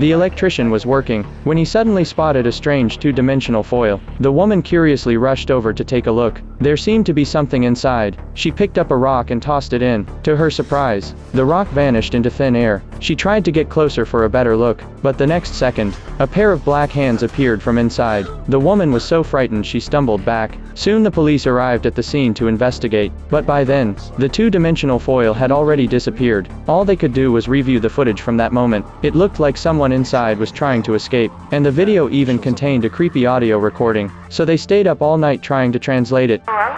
The electrician was working, when he suddenly spotted a strange two-dimensional foil. The woman curiously rushed over to take a look. There seemed to be something inside. She picked up a rock and tossed it in. To her surprise, the rock vanished into thin air. She tried to get closer for a better look, but the next second, a pair of black hands appeared from inside. The woman was so frightened she stumbled back. Soon the police arrived at the scene to investigate, but by then, the two-dimensional foil had already disappeared. All they could do was review the footage from that moment. It looked like someone inside was trying to escape, and the video even contained a creepy audio recording, so they stayed up all night trying to translate it. Hello?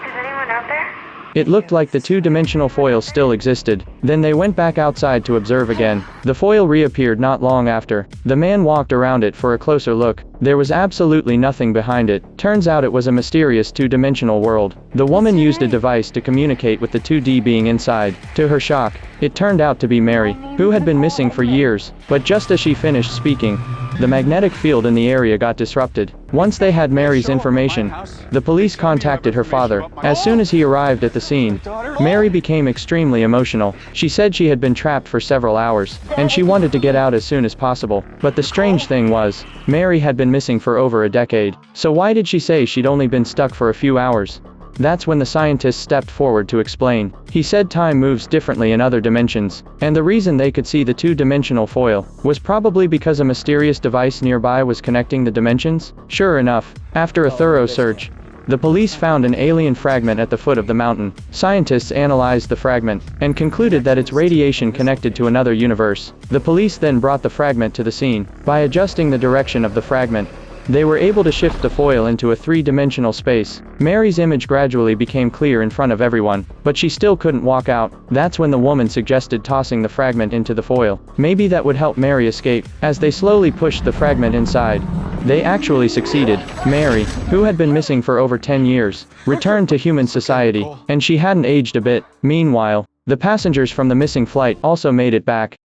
Is anyone out there? It looked like the two-dimensional foil still existed. Then they went back outside to observe again. The foil reappeared not long after. The man walked around it for a closer look. There was absolutely nothing behind it. Turns out it was a mysterious two-dimensional world. The woman used a device to communicate with the 2D being inside. To her shock, it turned out to be Mary, who had been missing for years. But just as she finished speaking, the magnetic field in the area got disrupted. Once they had Mary's information, the police contacted her father. As soon as he arrived at the scene, Mary became extremely emotional. She said she had been trapped for several hours, and she wanted to get out as soon as possible. But the strange thing was, Mary had been missing for over a decade. So why did she say she'd only been stuck for a few hours? That's when the scientist stepped forward to explain. He said time moves differently in other dimensions, and the reason they could see the two-dimensional foil was probably because a mysterious device nearby was connecting the dimensions. Sure enough, after a thorough search, the police found an alien fragment at the foot of the mountain. Scientists analyzed the fragment, and concluded that its radiation connected to another universe. The police then brought the fragment to the scene. By adjusting the direction of the fragment, they were able to shift the foil into a three-dimensional space. Mary's image gradually became clear in front of everyone, but she still couldn't walk out. That's when the woman suggested tossing the fragment into the foil. Maybe that would help Mary escape. As they slowly pushed the fragment inside, they actually succeeded. Mary, who had been missing for over 10 years, returned to human society, and she hadn't aged a bit. Meanwhile, the passengers from the missing flight also made it back.